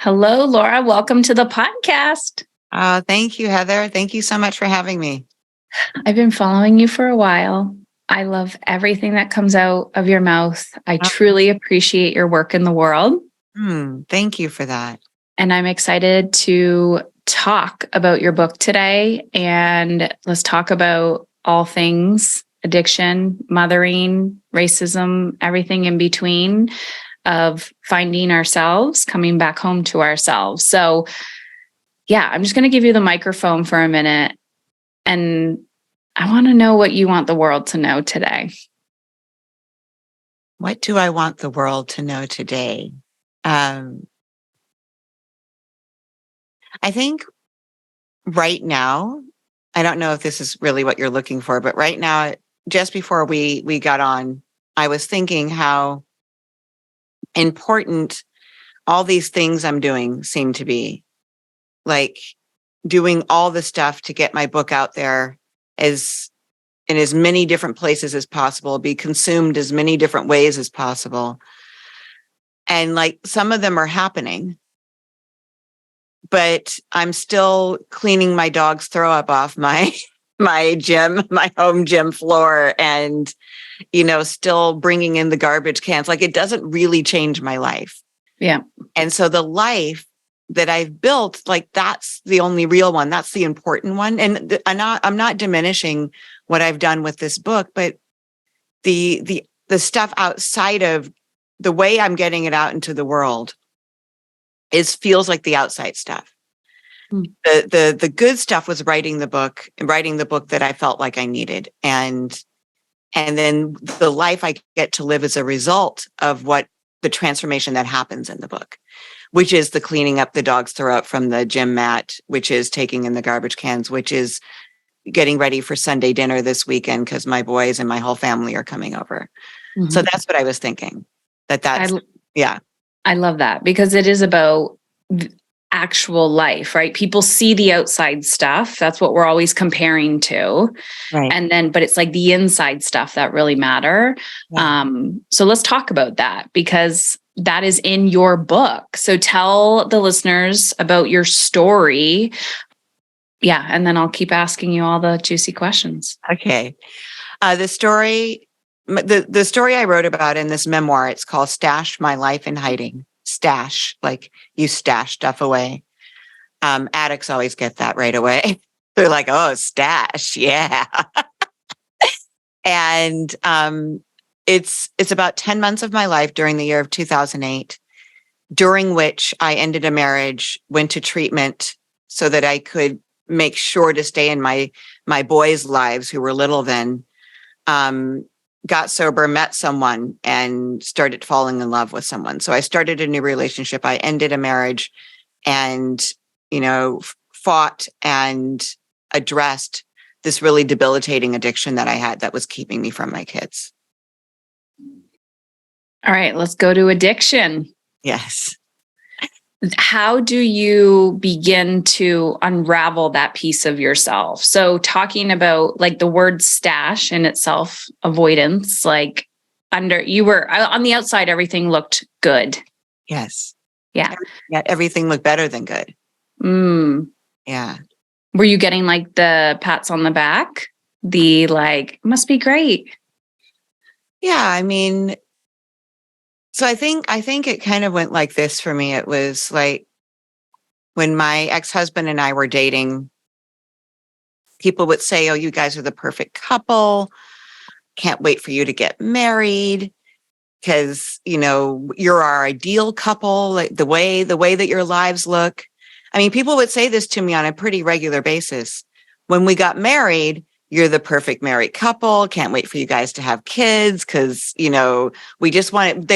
Hello, Laura. Welcome to the podcast. Thank you, Heather. Thank you so much for having me. I've been following you for a while. I love everything that comes out of your mouth. I truly appreciate your work in the world. Thank you for that. And I'm excited to talk about your book today. And let's talk about all things addiction, mothering, racism, everything in between of finding ourselves, coming back home to ourselves. So yeah, I'm just going to give you the microphone for a minute. And I want to know what you want the world to know today. What do I want the world to know today? I think right now, I don't know if this is really what you're looking for, but right now, just before we got on, I was thinking how important all these things I'm doing seem to be. Like doing all the stuff to get my book out there as in as many different places as possible, be consumed as many different ways as possible. And like some of them are happening, but I'm still cleaning my dog's throw up off my home gym floor, and still bringing in the garbage cans. Like it doesn't really change my life. Yeah. And so the life that I've built, like that's the only real one. That's the important one. And I'm not diminishing what I've done with this book, but the stuff outside of the way I'm getting it out into the world feels like the outside stuff. The good stuff was writing the book that I felt like I needed. And then the life I get to live as a result of what the transformation that happens in the book, which is the cleaning up the dog's throw up from the gym mat, which is taking in the garbage cans, which is getting ready for Sunday dinner this weekend because my boys and my whole family are coming over. Mm-hmm. So that's what I was thinking. I love that because it is about actual life, right? People see the outside stuff. That's what we're always comparing to. Right. But it's like the inside stuff that really matter. Yeah. So let's talk about that because that is in your book. So tell the listeners about your story. Yeah. And then I'll keep asking you all the juicy questions. Okay. The story I wrote about in this memoir, it's called Stash My Life in Hiding. Stash, like you stash stuff away. Addicts always get that right away. They're like, oh, stash. Yeah. And it's about 10 months of my life during the year of 2008, during which I ended a marriage, went to treatment so that I could make sure to stay in my boys' lives who were little then, got sober, met someone, and started falling in love with someone. So I started a new relationship. I ended a marriage and, fought and addressed this really debilitating addiction that I had that was keeping me from my kids. All right, let's go to addiction. Yes. How do you begin to unravel that piece of yourself? So talking about like the word stash in itself, avoidance, like you were on the outside, everything looked good. Yes. Yeah. Everything looked better than good. Yeah. Were you getting like the pats on the back? The like, must be great. Yeah. I mean, so I think it kind of went like this for me. It was like when my ex-husband and I were dating, people would say, oh, you guys are the perfect couple. Can't wait for you to get married because, you're our ideal couple, like the way that your lives look. I mean, people would say this to me on a pretty regular basis. When we got married, you're the perfect married couple. Can't wait for you guys to have kids because, they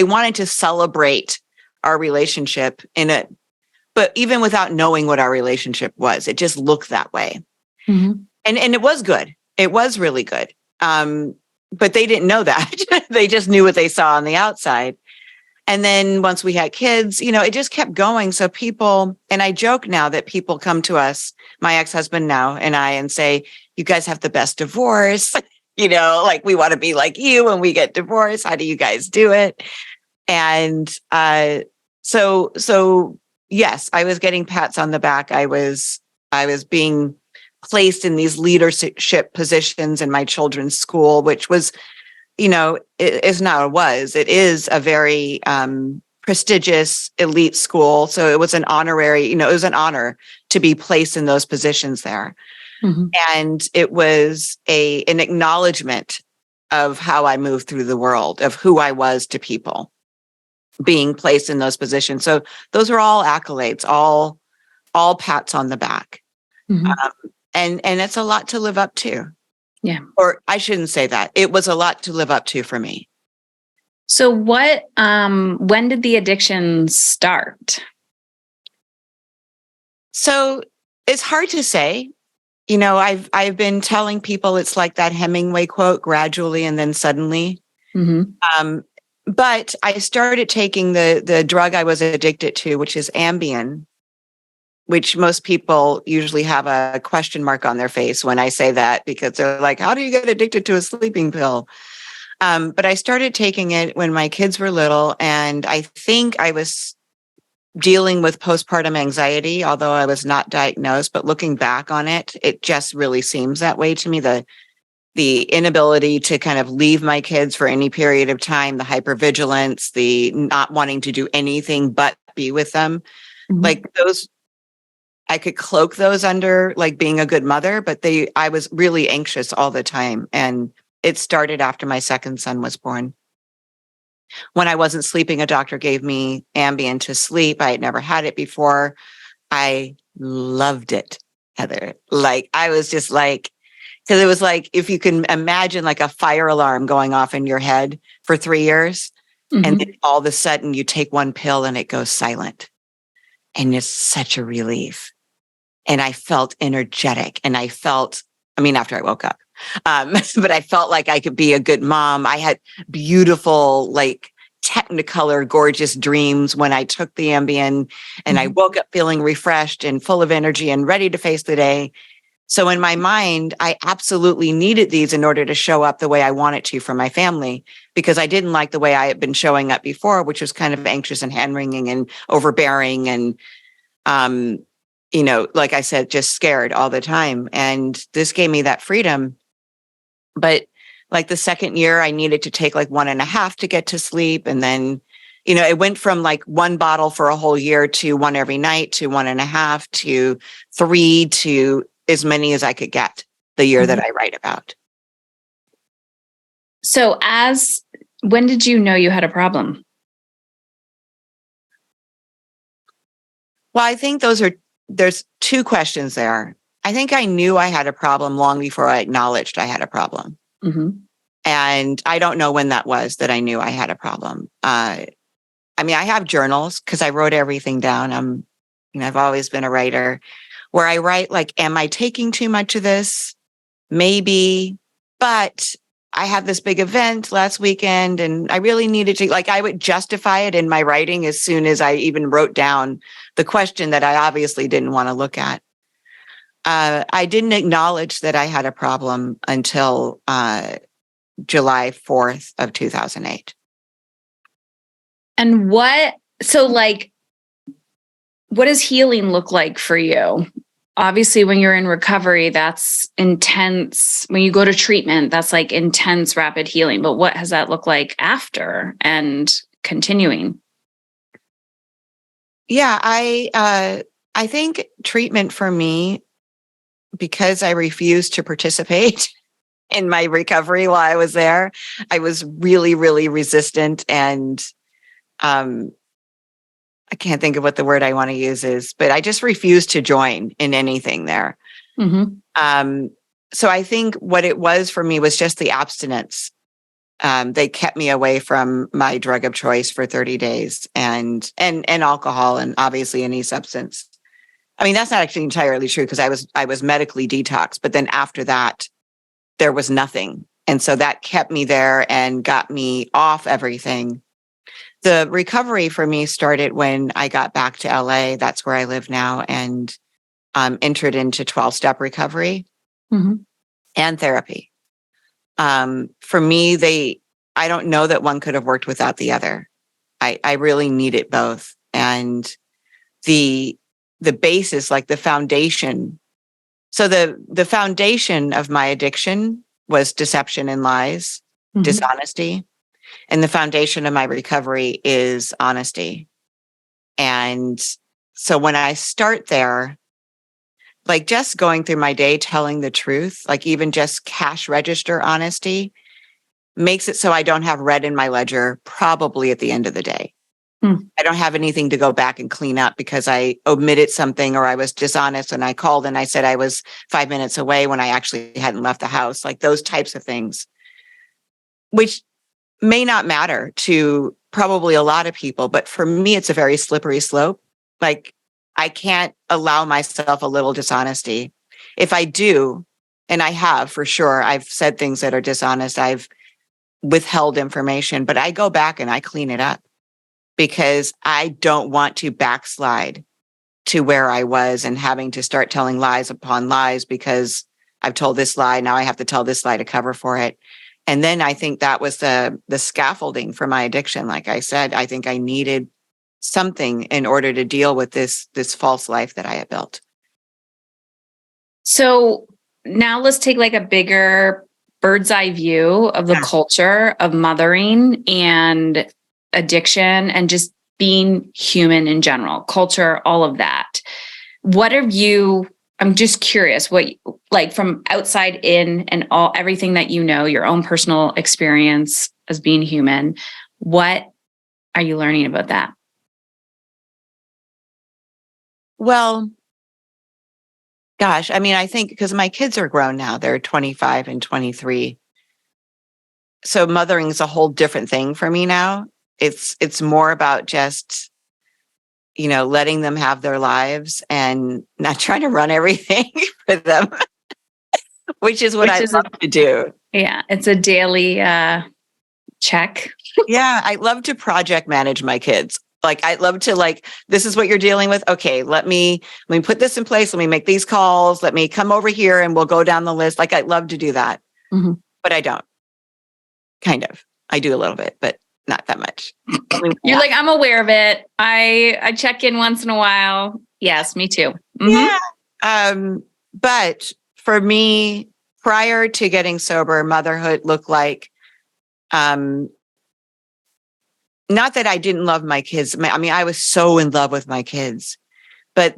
wanted to celebrate our relationship but even without knowing what our relationship was, it just looked that way. Mm-hmm. And it was good. It was really good. But they didn't know that. They just knew what they saw on the outside. And then once we had kids, it just kept going. So people, and I joke now that people come to us, my ex-husband now and I, and say, you guys have the best divorce. Like we want to be like you when we get divorced. How do you guys do it? And so yes, I was getting pats on the back. I was being placed in these leadership positions in my children's school, which was, it is a very prestigious elite school. So it was an honorary, it was an honor to be placed in those positions there. Mm-hmm. And it was an acknowledgement of how I moved through the world, of who I was to people, being placed in those positions. So those are all accolades, all pats on the back. Mm-hmm. And it's a lot to live up to. Yeah. Or I shouldn't say that. It was a lot to live up to for me. So when did the addiction start? So it's hard to say. I've been telling people it's like that Hemingway quote, gradually and then suddenly. Mm-hmm. But I started taking the drug I was addicted to, which is Ambien, which most people usually have a question mark on their face when I say that, because they're like, how do you get addicted to a sleeping pill? But I started taking it when my kids were little, and I think I was dealing with postpartum anxiety, although I was not diagnosed. But looking back on it, it just really seems that way to me. The inability to kind of leave my kids for any period of time, the hypervigilance, the not wanting to do anything but be with them. Mm-hmm. Like those, I could cloak those under like being a good mother, but I was really anxious all the time. And it started after my second son was born. When I wasn't sleeping, a doctor gave me Ambien to sleep. I had never had it before. I loved it, Heather. Like I was just like, because it was like, if you can imagine like a fire alarm going off in your head for 3 years, Mm-hmm. and then all of a sudden you take one pill and it goes silent. And it's such a relief. And I felt energetic, and after I woke up, but I felt like I could be a good mom. I had beautiful, like technicolor, gorgeous dreams when I took the Ambien, and I woke up feeling refreshed and full of energy and ready to face the day. So in my mind, I absolutely needed these in order to show up the way I wanted to for my family, because I didn't like the way I had been showing up before, which was kind of anxious and hand-wringing and overbearing and, like I said, just scared all the time. And this gave me that freedom. But like the second year, I needed to take like 1.5 to get to sleep. And then, it went from like 1 bottle for a whole year to 1 every night to 1.5 to 3 to as many as I could get the year that I write about. So when did you know you had a problem? Well, I think there's 2 questions there. I think I knew I had a problem long before I acknowledged I had a problem. Mm-hmm. And I don't know when that was that I knew I had a problem. I have journals because I wrote everything down. I've always been a writer, where I write like, am I taking too much of this? Maybe, but I had this big event last weekend and I really needed to, like, I would justify it in my writing as soon as I even wrote down the question that I obviously didn't want to look at. I didn't acknowledge that I had a problem until July 4th of 2008. And what does healing look like for you? Obviously, when you're in recovery, that's intense. When you go to treatment, that's like intense, rapid healing. But what has that looked like after and continuing? Yeah, I think treatment for me, because I refused to participate in my recovery while I was there, I was really, really resistant, and I can't think of what the word I want to use is, but I just refused to join in anything there. Mm-hmm. So I think what it was for me was just the abstinence. They kept me away from my drug of choice for 30 days and alcohol, and obviously any substance. I mean, that's not actually entirely true, because I was medically detoxed, but then after that, there was nothing. And so that kept me there and got me off everything. The recovery for me started when I got back to LA. That's where I live now, and entered into 12-step recovery and therapy. For me, I don't know that one could have worked without the other. I really needed both. And the basis, like the foundation. So the foundation of my addiction was deception and lies, dishonesty. And the foundation of my recovery is honesty. And so when I start there, like just going through my day, telling the truth, like even just cash register honesty makes it so I don't have red in my ledger, probably at the end of the day. I don't have anything to go back and clean up because I omitted something or I was dishonest and I called and I said I was 5 minutes away when I actually hadn't left the house, like those types of things, which may not matter to probably a lot of people. But for me, it's a very slippery slope. Like I can't allow myself a little dishonesty. If I do, and I have for sure, I've said things that are dishonest. I've withheld information, but I go back and I clean it up because I don't want to backslide to where I was and having to start telling lies upon lies because I've told this lie. Now I have to tell this lie to cover for it. And then I think that was the scaffolding for my addiction. Like I said, I think I needed something in order to deal with this false life that I had built. So now let's take like a bigger bird's eye view of the culture of mothering and addiction and just being human in general, culture, all of that. What have you, I'm just curious, what, like from outside in and everything that you know, your own personal experience as being human, what are you learning about that? Well, gosh, I mean, I think because my kids are grown now, they're 25 and 23. So mothering is a whole different thing for me now. It's more about just, letting them have their lives and not trying to run everything for them, which is what I love to do. Yeah, it's a daily check. Yeah, I love to project manage my kids. Like I love to this is what you're dealing with. Okay, let me put this in place. Let me make these calls. Let me come over here and we'll go down the list. Like I love to do that, but I don't. Kind of. I do a little bit, but not that much. You're like, I'm aware of it. I check in once in a while. Yes, me too. Yeah. But for me, prior to getting sober, motherhood looked like, not that I didn't love my kids. I mean, I was so in love with my kids, but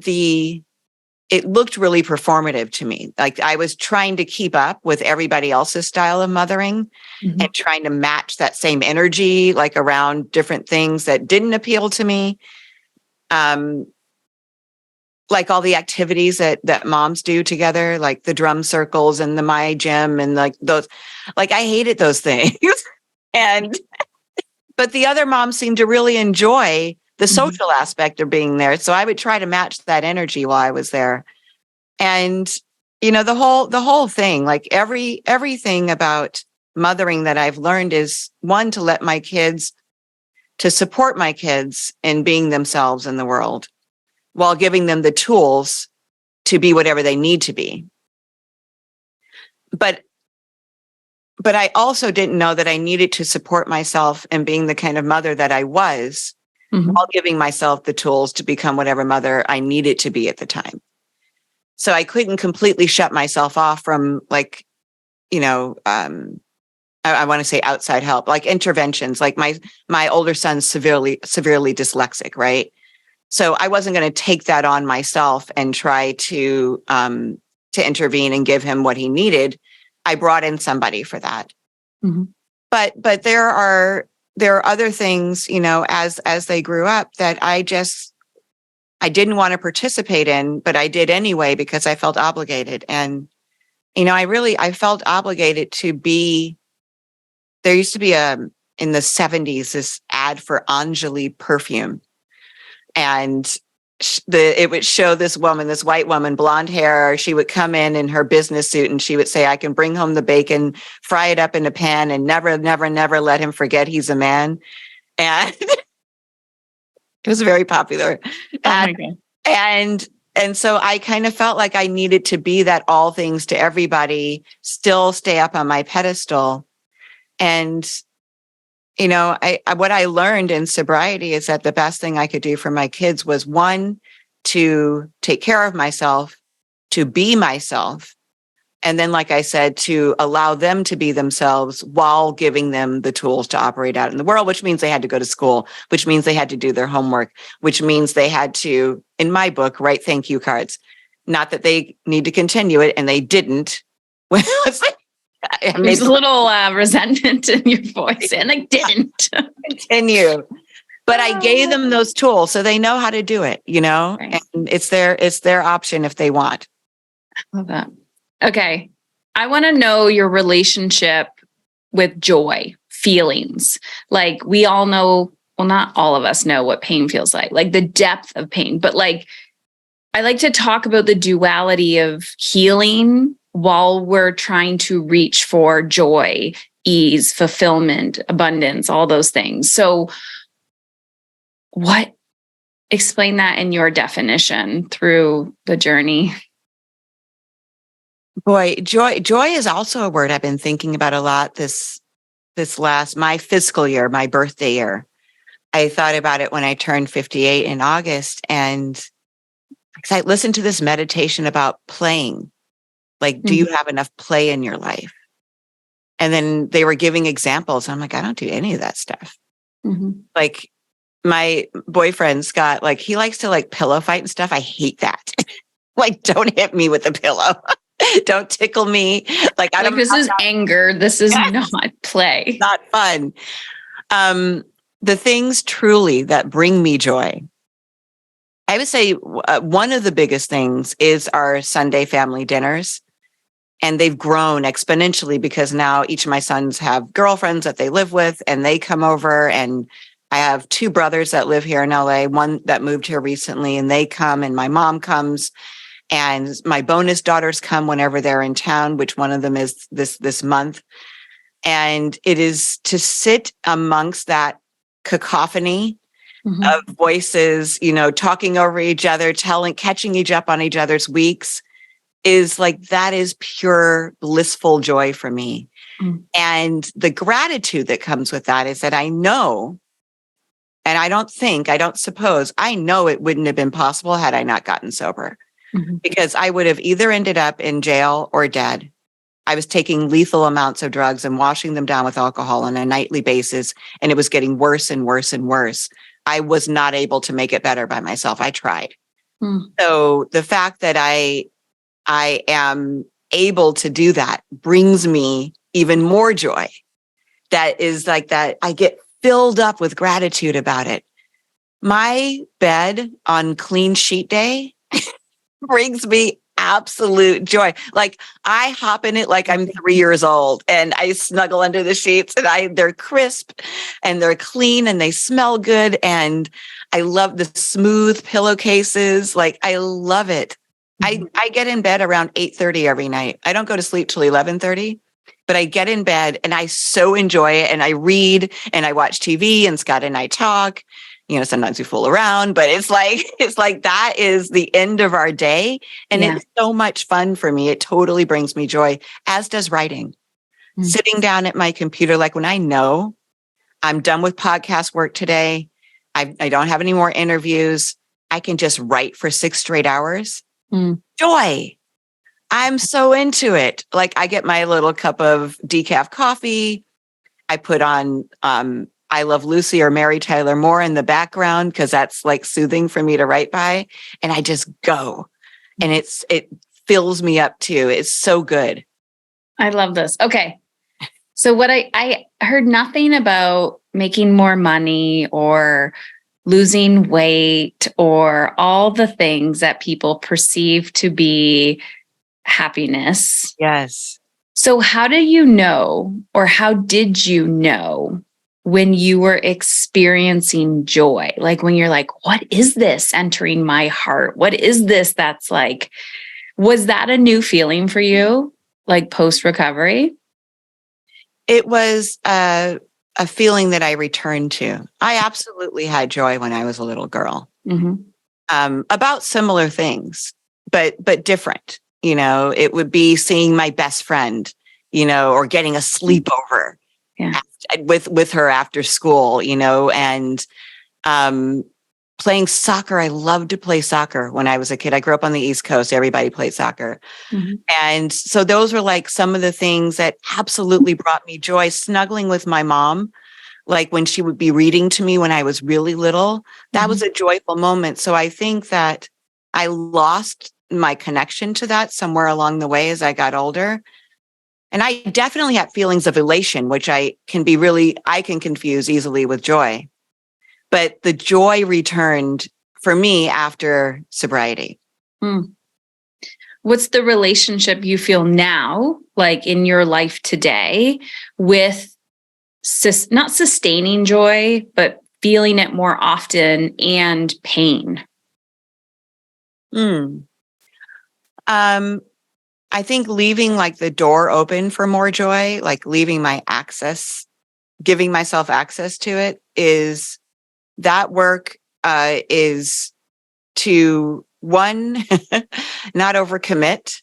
it looked really performative to me. Like I was trying to keep up with everybody else's style of mothering and trying to match that same energy, like around different things that didn't appeal to me. Like all the activities that moms do together, like the drum circles and the my gym and like those, like I hated those things. But the other moms seemed to really enjoy the social aspect of being there. So I would try to match that energy while I was there. And, the whole thing, like everything about mothering that I've learned is one, to support my kids in being themselves in the world while giving them the tools to be whatever they need to be. But I also didn't know that I needed to support myself in being the kind of mother that I was while giving myself the tools to become whatever mother I needed to be at the time. So I couldn't completely shut myself off from I want to say outside help, like interventions, like my older son's severely dyslexic, right? So I wasn't going to take that on myself and try to intervene and give him what he needed. I brought in somebody for that. But there are other things, as they grew up that I didn't want to participate in, but I did anyway because I felt obligated. And, I felt obligated to be. There used to be in the 70s, this ad for Anjali perfume. And it would show this woman, this white woman, blonde hair. She would come in her business suit and she would say, I can bring home the bacon, fry it up in a pan, and never, never, never let him forget he's a man. And it was very popular. My God. And so I kind of felt like I needed to be that all things to everybody, still stay up on my pedestal. And what I learned in sobriety is that the best thing I could do for my kids was, one, to take care of myself, to be myself. And then, like I said, to allow them to be themselves while giving them the tools to operate out in the world, which means they had to go to school, which means they had to do their homework, which means they had to, in my book, write thank you cards. Not that they need to continue it, and they didn't. There's a little resentment in your voice, and I didn't continue. But I gave them those tools so they know how to do it, Right. And it's their option if they want. I love that. Okay. I want to know your relationship with joy, feelings. Like we all know, well, not all of us know what pain feels like the depth of pain, but I like to talk about the duality of healing while we're trying to reach for joy, ease, fulfillment, abundance, all those things. So explain that in your definition through the journey. Boy, joy is also a word I've been thinking about a lot this my fiscal year, my birthday year. I thought about it when I turned 58 in August, and I listened to this meditation about playing. Like, do you have enough play in your life? And then they were giving examples. I'm like, I don't do any of that stuff. Mm-hmm. Like my boyfriend, Scott, like he likes to pillow fight and stuff. I hate that. Like, don't hit me with a pillow. Don't tickle me. Like, I don't. This is anger. This is not play. Not fun. The things truly that bring me joy, I would say one of the biggest things is our Sunday family dinners. And they've grown exponentially because now each of my sons have girlfriends that they live with, and they come over. And I have two brothers that live here in LA, one that moved here recently, and they come, and my mom comes. And my bonus daughters come whenever they're in town, which one of them is this month. And it is to sit amongst that cacophony of voices, talking over each other, catching each up on each other's weeks is that is pure blissful joy for me. And the gratitude that comes with that is that I know, and I don't suppose, I know it wouldn't have been possible had I not gotten sober. Because I would have either ended up in jail or dead. I was taking lethal amounts of drugs and washing them down with alcohol on a nightly basis, and it was getting worse and worse and worse. I was not able to make it better by myself. I tried. So the fact that I am able to do that brings me even more joy. That is that I get filled up with gratitude about it. My bed on clean sheet day brings me absolute joy. Like I hop in it like I'm 3 years old, and I snuggle under the sheets, and they're crisp and they're clean and they smell good. And I love the smooth pillowcases. Like I love it. I get in bed around 8:30 every night. I don't go to sleep till 11:30, but I get in bed and I so enjoy it. And I read and I watch TV, and Scott and I talk. Sometimes we fool around, but it's like that is the end of our day. And it's so much fun for me. It totally brings me joy, as does writing. Sitting down at my computer, like when I know I'm done with podcast work today, I don't have any more interviews, I can just write for 6 straight hours. Joy. I'm so into it. Like I get my little cup of decaf coffee. I put on, I Love Lucy or Mary Tyler Moore in the background because that's like soothing for me to write by. And I just go, and it fills me up too. It's so good. I love this. Okay. So what I heard nothing about making more money or losing weight or all the things that people perceive to be happiness. Yes. So how do you know, or how did you know when you were experiencing joy? Like when you're like, what is this entering my heart? What is this that's like, was that a new feeling for you, like post-recovery? It was a feeling that I returned to. I absolutely had joy when I was a little girl, about similar things, but different. It would be seeing my best friend, or getting a sleepover with her after school, and playing soccer. I loved to play soccer when I was a kid. I grew up on the East Coast. Everybody played soccer. And so those were like some of the things that absolutely brought me joy. Snuggling with my mom, like when she would be reading to me when I was really little, that was a joyful moment. So I think that I lost my connection to that somewhere along the way as I got older. And I definitely had feelings of elation, which I can confuse easily with joy. But the joy returned for me after sobriety. What's the relationship you feel now, like in your life today, with not sustaining joy, but feeling it more often and pain? I think leaving like the door open for more joy, like leaving my access, giving myself access to it, is that work is to one, not overcommit,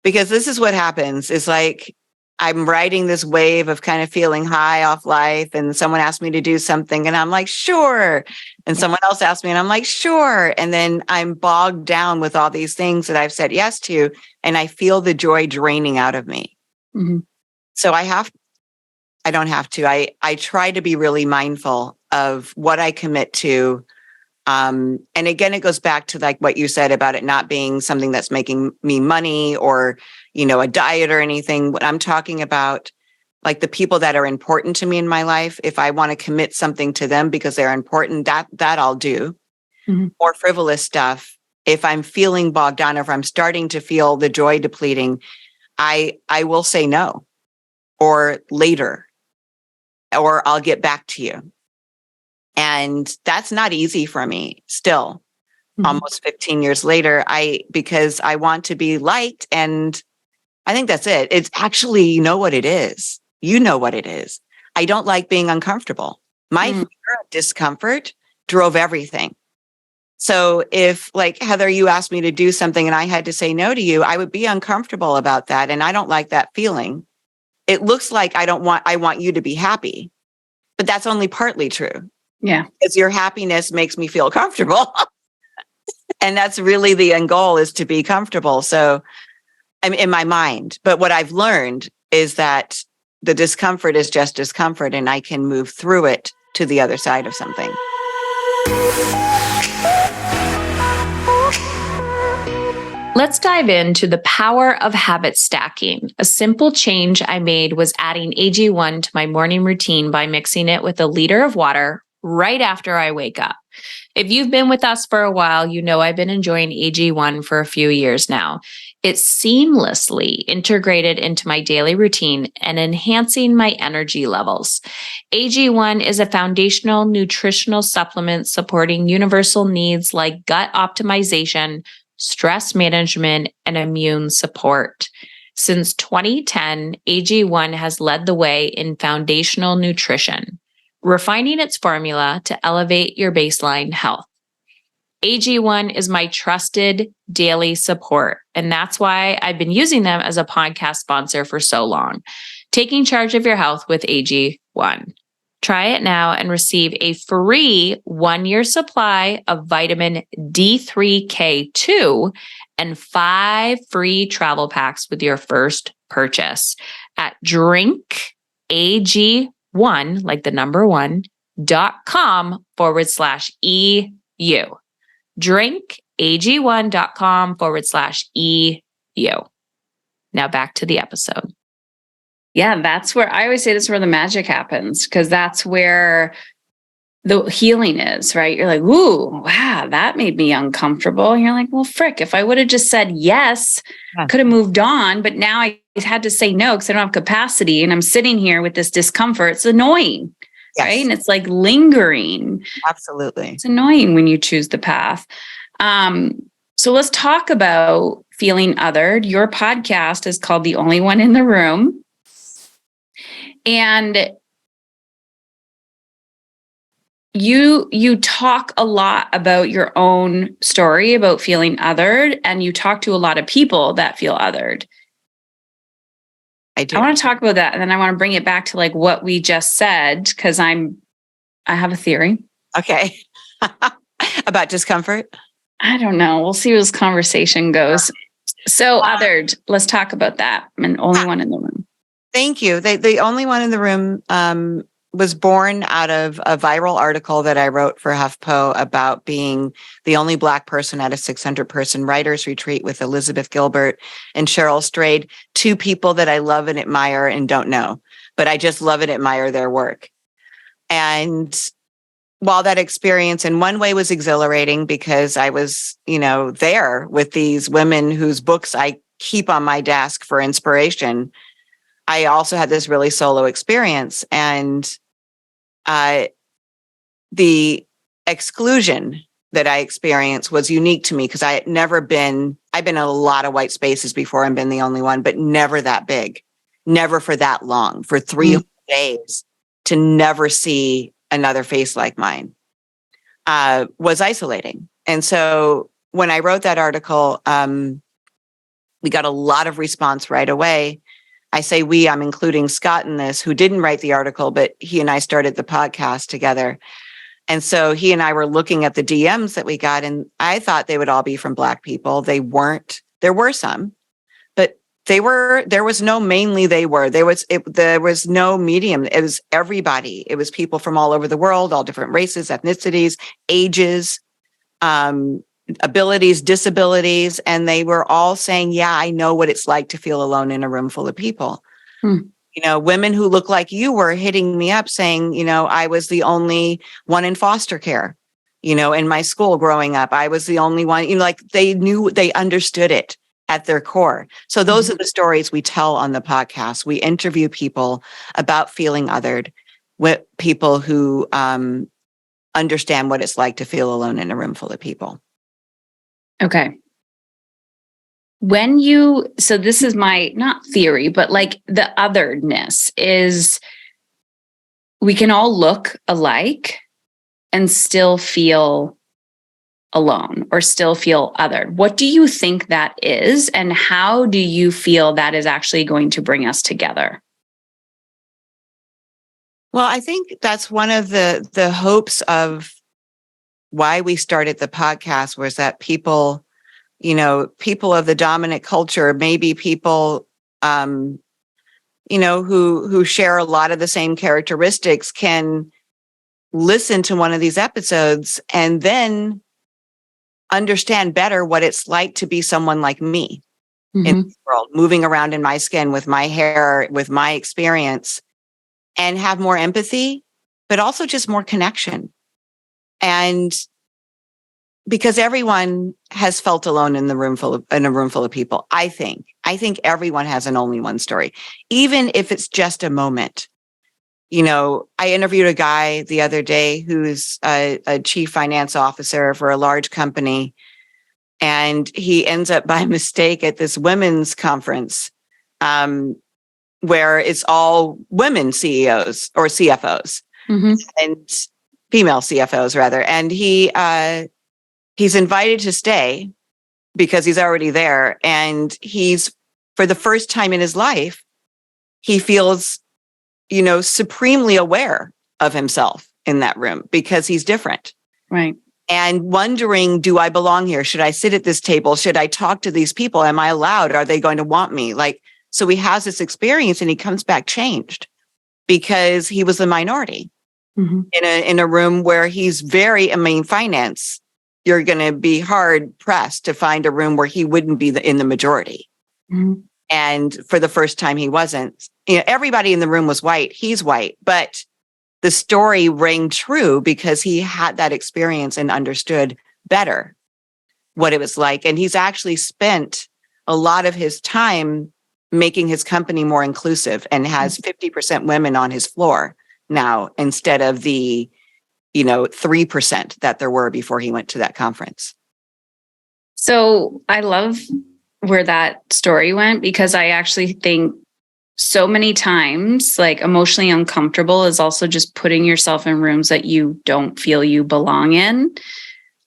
because this is what happens is like I'm riding this wave of kind of feeling high off life, and someone asked me to do something and I'm like, sure. And someone else asked me and I'm like, sure. And then I'm bogged down with all these things that I've said yes to, and I feel the joy draining out of me. So I don't have to. I try to be really mindful of what I commit to. And again, it goes back to like what you said about it not being something that's making me money or, a diet or anything. What I'm talking about, like the people that are important to me in my life, if I want to commit something to them because they're important, that I'll do. More frivolous stuff, if I'm feeling bogged down, or if I'm starting to feel the joy depleting, I will say no, or later, or I'll get back to you. And that's not easy for me still, almost 15 years later, because I want to be liked. And I think that's it. It's actually, you know what it is. I don't like being uncomfortable. My fear of discomfort drove everything. So if like, Heather, you asked me to do something and I had to say no to you, I would be uncomfortable about that. And I don't like that feeling. It looks like I want you to be happy, but that's only partly true. Yeah. Because your happiness makes me feel comfortable. And that's really the end goal, is to be comfortable. So I'm in my mind. But what I've learned is that the discomfort is just discomfort, and I can move through it to the other side of something. Let's dive into the power of habit stacking. A simple change I made was adding AG1 to my morning routine by mixing it with a liter of water right after I wake up. If you've been with us for a while, you know I've been enjoying AG1 for a few years now. It's seamlessly integrated into my daily routine and enhancing my energy levels. AG1 is a foundational nutritional supplement supporting universal needs like gut optimization, stress management, and immune support. Since 2010, AG1 has led the way in foundational nutrition, refining its formula to elevate your baseline health. AG1 is my trusted daily support, and that's why I've been using them as a podcast sponsor for so long. Taking charge of your health with AG1. Try it now and receive a free 1-year supply of vitamin D3K2 and 5 free travel packs with your first purchase at drinkag1, like the number 1.com/EU. drinkag1.com/EU. Now back to the episode. Yeah, that's where I always say this is where the magic happens, because that's where the healing is, right? You're like, ooh, wow, that made me uncomfortable. And you're like, well, frick, if I would have just said yes, could have moved on. But now I had to say no because I don't have capacity. And I'm sitting here with this discomfort. It's annoying, right? And it's like lingering. Absolutely. It's annoying when you choose the path. So let's talk about feeling othered. Your podcast is called The Only One in the Room. And you talk a lot about your own story about feeling othered, and you talk to a lot of people that feel othered. I do. I want to talk about that, and then I want to bring it back to like what we just said, because I have a theory. Okay. About discomfort? I don't know. We'll see where this conversation goes. So othered, let's talk about that. I'm the only one in the room. Thank you. The only one in the room was born out of a viral article that I wrote for HuffPo about being the only Black person at a 600-person writers retreat with Elizabeth Gilbert and Cheryl Strayed, two people that I love and admire and don't know, but I just love and admire their work. And while that experience in one way was exhilarating because I was, there with these women whose books I keep on my desk for inspiration, I also had this really solo experience. And the exclusion that I experienced was unique to me because I've been in a lot of white spaces before and been the only one, but never that big, never for that long, for 3 days to never see another face like mine was isolating. And so when I wrote that article, we got a lot of response right away. I say we, I'm including Scott in this, who didn't write the article, but he and I started the podcast together. And so he and I were looking at the DMs that we got, and I thought they would all be from Black people. They weren't. There were some, but there was no mainly they were. There was no medium. It was everybody. It was people from all over the world, all different races, ethnicities, ages, abilities, disabilities. And they were all saying, yeah, I know what it's like to feel alone in a room full of people. Women who look like you were hitting me up saying, I was the only one in foster care, in my school growing up. I was the only one, they understood it at their core. So those are the stories we tell on the podcast. We interview people about feeling othered, with people who understand what it's like to feel alone in a room full of people. Okay. So this is my, not theory, but like the otheredness is we can all look alike and still feel alone or still feel othered. What do you think that is? And how do you feel that is actually going to bring us together? Well, I think that's one of the hopes of why we started the podcast was that people of the dominant culture, maybe people, who share a lot of the same characteristics can listen to one of these episodes and then understand better what it's like to be someone like me in this world, moving around in my skin with my hair, with my experience, and have more empathy, but also just more connection. And because everyone has felt alone in a room full of people. I think everyone has an only one story, even if it's just a moment. I interviewed a guy the other day who's a chief finance officer for a large company, and he ends up by mistake at this women's conference where it's all women CEOs or CFOs and female CFOs rather. And he's invited to stay because he's already there. And for the first time in his life, he feels, supremely aware of himself in that room because he's different. Right. And wondering, do I belong here? Should I sit at this table? Should I talk to these people? Am I allowed? Are they going to want me? So he has this experience and he comes back changed because he was a minority in a room where he's finance. You're going to be hard pressed to find a room where he wouldn't be in the majority. And for the first time, he wasn't. Everybody in the room was white. He's white, but the story rang true because he had that experience and understood better what it was like. And he's actually spent a lot of his time making his company more inclusive and has 50% women on his floor now instead of the 3% that there were before he went to that conference. So I love where that story went because I actually think so many times like emotionally uncomfortable is also just putting yourself in rooms that you don't feel you belong in.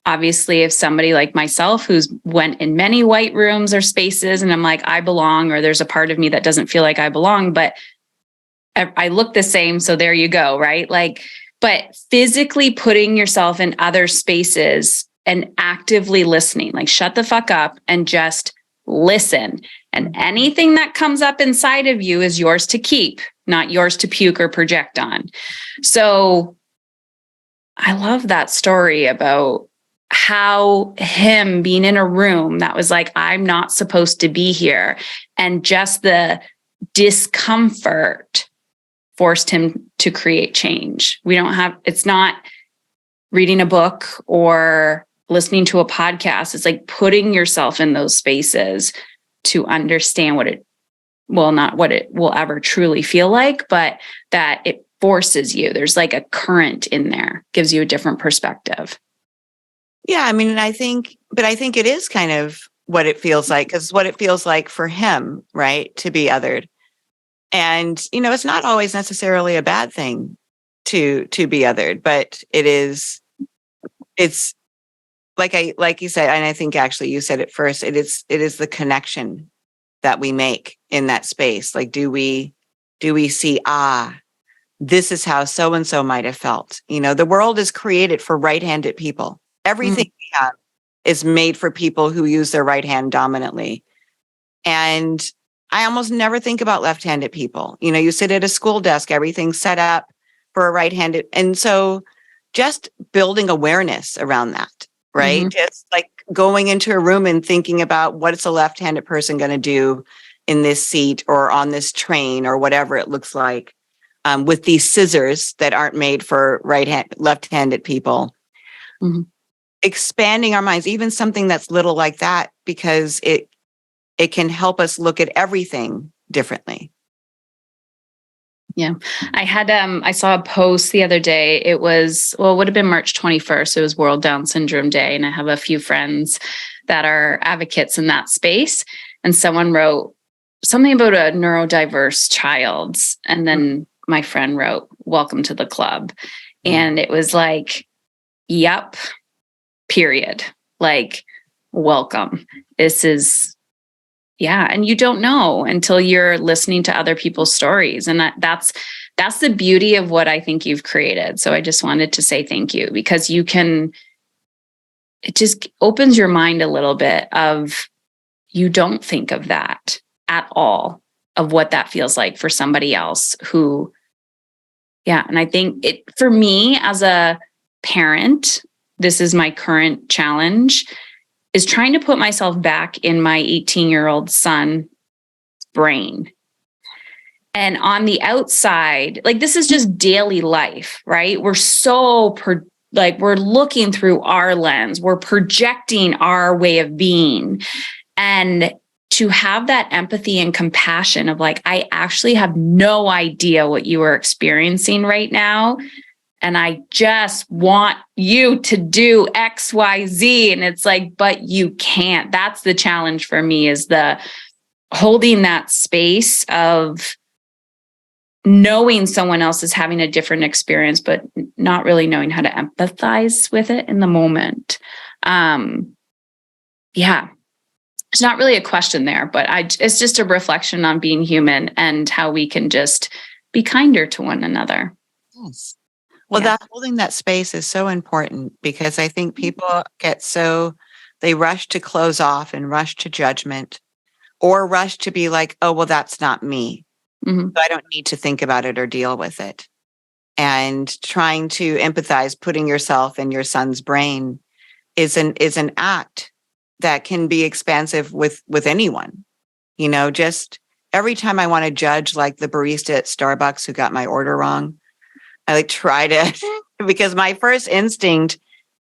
Obviously, if somebody like myself who's went in many white rooms or spaces and I'm like, I belong, or there's a part of me that doesn't feel like I belong, but I look the same. So there you go. Right. But physically putting yourself in other spaces and actively listening, like shut the fuck up and just listen. And anything that comes up inside of you is yours to keep, not yours to puke or project on. So I love that story about how him being in a room that was like, I'm not supposed to be here. And just the discomfort forced him to create change. It's not reading a book or listening to a podcast. It's like putting yourself in those spaces to understand not what it will ever truly feel like, but that it forces you. There's like a current in there, gives you a different perspective. Yeah, I mean, I think it is kind of what it feels like, because what it feels like for him, right, to be othered. And, it's not always necessarily a bad thing to be othered, but it's like you said, and I think actually you said it first, it is the connection that we make in that space. Like, do we see, this is how so-and-so might have felt. The world is created for right-handed people. Everything we have is made for people who use their right hand dominantly. And I almost never think about left-handed people. You sit at a school desk, everything's set up for a right-handed. And so just building awareness around that, right? Just like going into a room and thinking about what's a left-handed person going to do in this seat or on this train or whatever it looks like, with these scissors that aren't made for left-handed people. Expanding our minds, even something that's little like that, because it can help us look at everything differently. Yeah. I saw a post the other day. It would have been March 21st. It was World Down Syndrome Day. And I have a few friends that are advocates in that space. And someone wrote something about a neurodiverse child. And then my friend wrote, "Welcome to the club." And it was like, yep, period. Like, welcome. This is, yeah. And you don't know until you're listening to other people's stories. And that's the beauty of what I think you've created. So I just wanted to say thank you, because it just opens your mind a little bit of, you don't think of that at all, of what that feels like for somebody else who, yeah. And I think for me as a parent, this is my current challenge, is trying to put myself back in my 18-year-old son's brain. And on the outside, like, this is just daily life, right? We're so we're looking through our lens, we're projecting our way of being. And to have that empathy and compassion of like, I actually have no idea what you are experiencing right now. And I just want you to do X, Y, Z. And it's like, but you can't. That's the challenge for me, is the holding that space of knowing someone else is having a different experience, but not really knowing how to empathize with it in the moment. Yeah. It's not really a question there, but it's just a reflection on being human and how we can just be kinder to one another. Yes. Well, Yeah. that holding that space is so important, because I think people they rush to close off and rush to judgment, or rush to be like, oh, well, that's not me. So I don't need to think about it or deal with it. And trying to empathize, putting yourself in your son's brain is an act that can be expansive with anyone. Just every time I want to judge, like the barista at Starbucks who got my order wrong, I try to, because my first instinct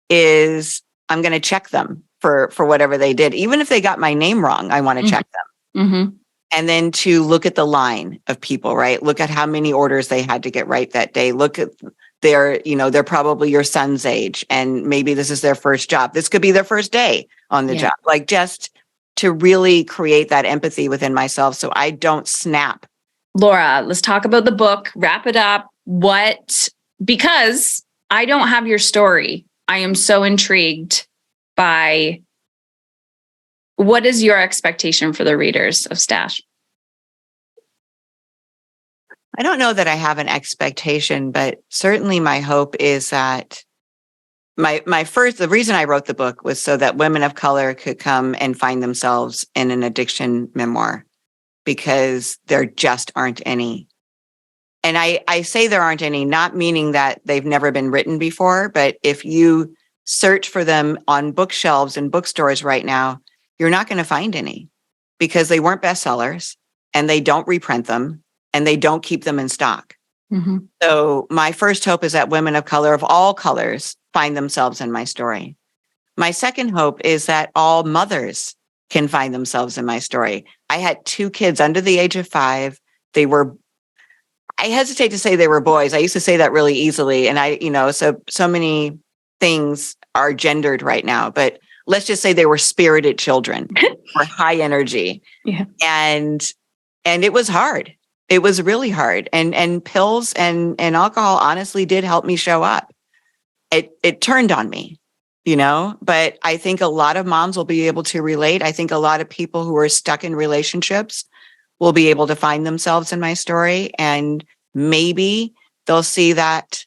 is I'm going to check them for whatever they did. Even if they got my name wrong, I want to check them. And then to look at the line of people, right? Look at how many orders they had to get right that day. Look at they're probably your son's age, and maybe this is their first job. This could be their first day on the job. Like, just to really create that empathy within myself so I don't snap. Laura, let's talk about the book, wrap it up. Because I don't have your story, I am so intrigued by, what is your expectation for the readers of Stash? I don't know that I have an expectation, but certainly my hope is that the reason I wrote the book was so that women of color could come and find themselves in an addiction memoir, because there just aren't any. And I say there aren't any, not meaning that they've never been written before, but if you search for them on bookshelves and bookstores right now, you're not going to find any, because they weren't bestsellers and they don't reprint them and they don't keep them in stock. Mm-hmm. So my first hope is that women of color, of all colors, find themselves in my story. My second hope is that all mothers can find themselves in my story. I had 2 kids under the age of 5. I hesitate to say they were boys. I used to say that really easily. And so many things are gendered right now, but let's just say they were spirited children or high energy. Yeah. And it was hard. It was really hard. And pills and alcohol honestly did help me show up. It turned on me, but I think a lot of moms will be able to relate. I think a lot of people who are stuck in relationships will be able to find themselves in my story, and maybe they'll see that,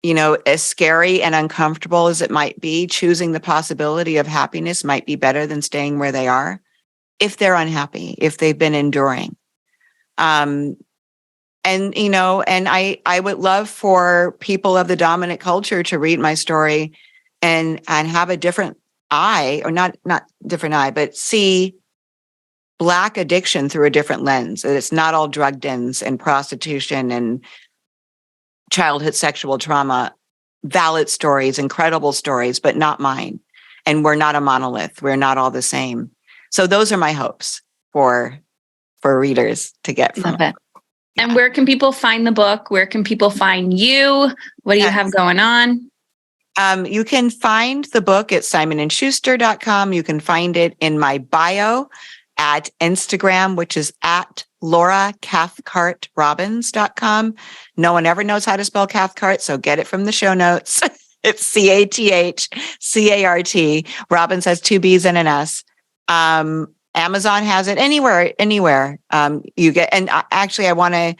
as scary and uncomfortable as it might be, choosing the possibility of happiness might be better than staying where they are if they're unhappy, if they've been enduring. And I would love for people of the dominant culture to read my story and have a different eye, or not different eye, but see Black addiction through a different lens. That it's not all drug dens and prostitution and childhood sexual trauma. Valid stories, incredible stories, but not mine. And we're not a monolith. We're not all the same. So those are my hopes for readers to get from Love it. And where can people find the book? Where can people find you? What do you have going on? You can find the book at simonandschuster.com. You can find it in my bio at Instagram, which is at LauraCathcartRobbins.com. No one ever knows how to spell Cathcart, so get it from the show notes. It's CATHCART. Robbins has 2 B's and an S. Amazon has it anywhere. You get, and actually I want to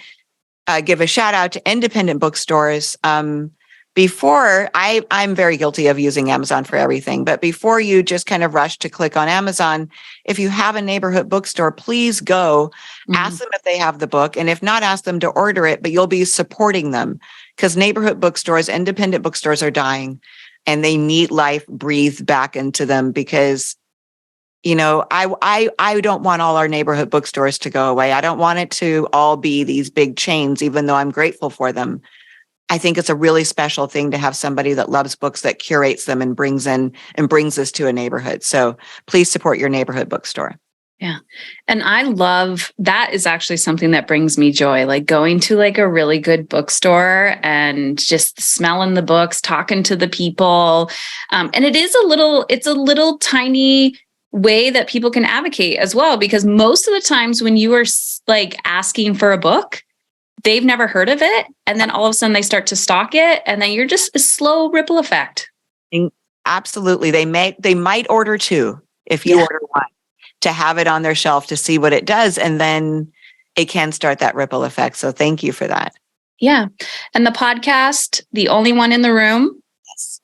give a shout out to independent bookstores. Before, I'm very guilty of using Amazon for everything, but before you just kind of rush to click on Amazon, if you have a neighborhood bookstore, please go ask them if they have the book. And if not, ask them to order it, but you'll be supporting them, because neighborhood bookstores, independent bookstores are dying and they need life breathed back into them, because I don't want all our neighborhood bookstores to go away. I don't want it to all be these big chains, even though I'm grateful for them. I think it's a really special thing to have somebody that loves books, that curates them and brings us to a neighborhood. So please support your neighborhood bookstore. Yeah. And I love, that is actually something that brings me joy, like going to like a really good bookstore and just smelling the books, talking to the people. And it's a little tiny way that people can advocate as well, because most of the times when you are like asking for a book, they've never heard of it. And then all of a sudden they start to stock it. And then you're just a slow ripple effect. Absolutely. They might order 2 if you order 1, to have it on their shelf to see what it does. And then it can start that ripple effect. So thank you for that. Yeah. And the podcast, The Only One in the Room. Yes.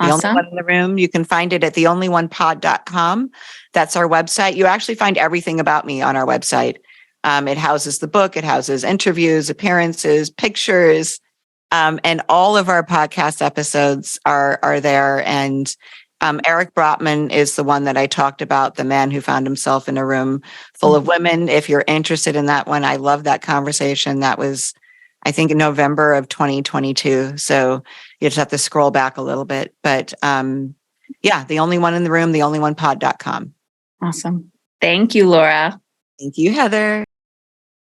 Awesome. The Only One in the Room. You can find it at theonlyonepod.com. That's our website. You actually find everything about me on our website. It houses the book. It houses interviews, appearances, pictures, and all of our podcast episodes are there. And Eric Brotman is the one that I talked about, the man who found himself in a room full of women. If you're interested in that one, I love that conversation. That was, I think, in November of 2022. So you just have to scroll back a little bit. But The Only One in the Room, theonlyonepod.com. Awesome. Thank you, Laura. Thank you, Heather.